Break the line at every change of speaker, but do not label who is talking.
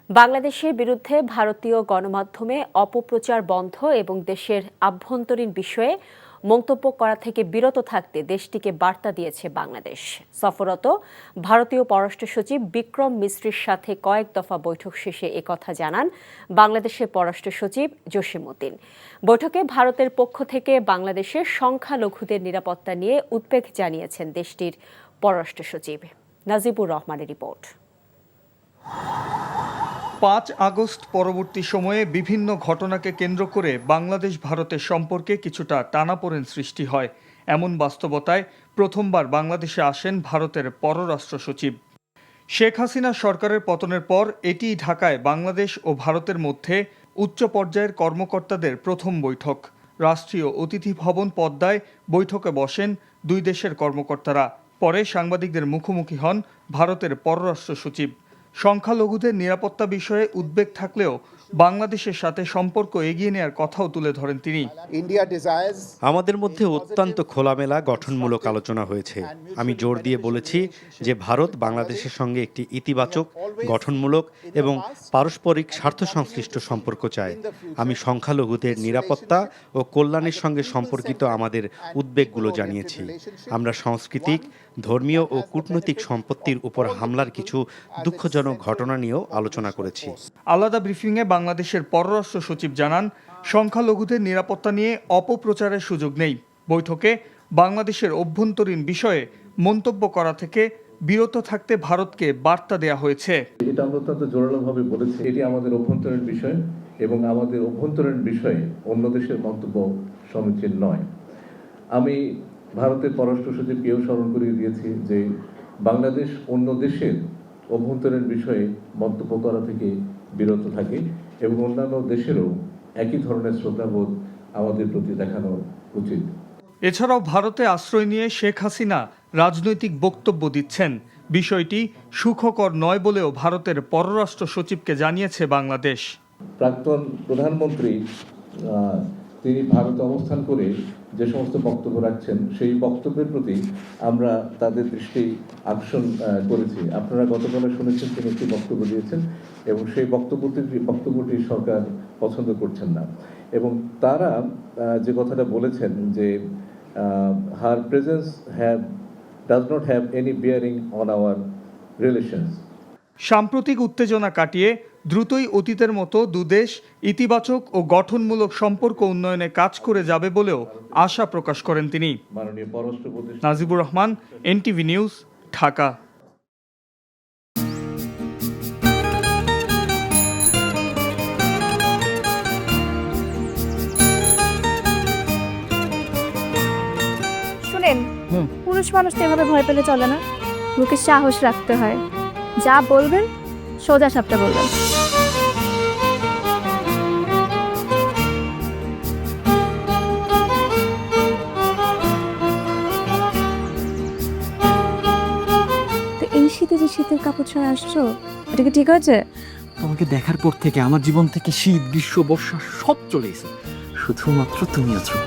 বাংলাদেশের বিরুদ্ধে ভারতীয় গণমাধ্যমে অপপ্রচার বন্ধ এবং দেশের আভ্যন্তরীণ বিষয়ে মন্তব্য করা থেকে বিরত থাকতে দেশটিকে বার্তা দিয়েছে বাংলাদেশ। সফররত ভারতীয় পররাষ্ট্র সচিব বিক্রম মিশ্রির সাথে কয়েক দফা বৈঠক শেষে একথা জানান বাংলাদেশের পররাষ্ট্র সচিব জসিম-উদ্দিন। বৈঠকে ভারতের পক্ষ থেকে বাংলাদেশের সংখ্যালঘুদের নিরাপত্তা নিয়ে উদ্বেগ জানিয়েছেন দেশটির পররাষ্ট্র সচিব। নাজিবুর রহমানের রিপোর্ট।
৫ আগস্ট পরবর্তী সময়ে বিভিন্ন ঘটনাকে কেন্দ্র করে বাংলাদেশ ভারতের সম্পর্কে কিছুটা টানাপোড়েন সৃষ্টি হয়। এমন বাস্তবতায় প্রথমবার বাংলাদেশে আসেন ভারতের পররাষ্ট্র সচিব। শেখ হাসিনা সরকারের পতনের পর এটিই ঢাকায় বাংলাদেশ ও ভারতের মধ্যে উচ্চ পর্যায়ের কর্মকর্তাদের প্রথম বৈঠক। রাষ্ট্রীয় অতিথি ভবন পদ্মায় বৈঠকে বসেন দুই দেশের কর্মকর্তারা। পরে সাংবাদিকদের মুখোমুখি হন ভারতের পররাষ্ট্র সচিব। সংখ্যালঘুদের নিরাপত্তা বিষয়ে উদ্বেগ থাকলেও বাংলাদেশের সাথে সম্পর্ক এগিয়ে নেওয়ার কথাও তুলে ধরেন তিনি।
আমাদের মধ্যে অত্যন্ত খোলামেলা গঠনমূলক আলোচনা হয়েছে। আমি জোর দিয়ে বলেছি যে ভারত বাংলাদেশের সঙ্গে একটি ইতিবাচক, গঠনমূলক এবং পারস্পরিক স্বার্থ সংশ্লিষ্ট সম্পর্ক চায়। আমি সংখ্যালঘুদের নিরাপত্তা ও কল্যাণের সঙ্গে সম্পর্কিত আমাদের উদ্বেগগুলো জানিয়েছি। আমরা সাংস্কৃতিক, ধর্মীয় ও কূটনৈতিক সম্পত্তির উপর হামলার কিছু দুঃখজনক ঘটনা নিয়েও আলোচনা করেছি।
আলাদা ব্রিফিংয়ে বাংলাদেশের পররাষ্ট্র সচিব জানান, সংখ্যালঘুদের নিরাপত্তা নিয়ে অপপ্রচারের সুযোগ নেই। বৈঠকে বাংলাদেশের অভ্যন্তরীণ বিষয়ে মন্তব্য করা থেকে বিরত থাকতে ভারতকে বার্তা দেওয়া হয়েছে।
এটা আমরা অত্যন্ত জোরালোভাবে বলেছি, এটি আমাদের অভ্যন্তরীণ বিষয় এবং আমাদের অভ্যন্তরীণ বিষয়ে অন্য দেশের মন্তব্য সমীচীন নয়। আমি ভারতের পররাষ্ট্র সচিবকেও স্মরণ করিয়ে দিয়েছি যে বাংলাদেশ অন্য দেশের অভ্যন্তরীণ বিষয়ে মন্তব্য করা থেকে বিরত থাকে এবং অন্যান্য দেশেরও একই ধরনের শ্রদ্ধাবোধ আমাদের প্রতি দেখানো উচিত।
এছাড়াও ভারতে আশ্রয় নিয়ে শেখ হাসিনা রাজনৈতিক বক্তব্য দিচ্ছেন। বিষয়টি সুখকর নয় বলেও ভারতের পররাষ্ট্র সচিবকে জানিয়েছে বাংলাদেশ।
প্রাক্তন প্রধানমন্ত্রী তিনি ভারতে অবস্থান করে যে সমস্ত বক্তব্য রাখছেন সেই বক্তব্যের প্রতি আমরা তাদের দৃষ্টি আকর্ষণ করেছি। আপনারা গতকালে শুনেছেন তিনি একটি বক্তব্য দিয়েছেন এবং সেই বক্তব্যটি সরকার পছন্দ করছেন না এবং তারা যে কথাটা বলেছেন যে her presence does not have any bearing on our relations.
সাম্প্রতিক উত্তেজনা কাটিয়ে দ্রুতই অতীতের মতো দুদেশ ইতিবাচক ও গঠনমূলক সম্পর্ক উন্নয়নে কাজ করে যাবে বলেও আশা প্রকাশ করেন তিনি। Najibur Rahman, NTV news, Dhaka.
শুনেন, পুরুষ মানুষ তো এভাবে ভয় পেলে চলে না, মুখে সাহস রাখতে হয়। যা বলবেন সোজা সাপটা বলবেন। তো এই শীতে যে শীতের কাপড় ছড়ে আসছো, এটা কি ঠিক আছে?
তোমাকে দেখার পর থেকে আমার জীবন থেকে শীত, গ্রীষ্ম, বর্ষা সব চলে গেছে, শুধুমাত্র তুমি আছো।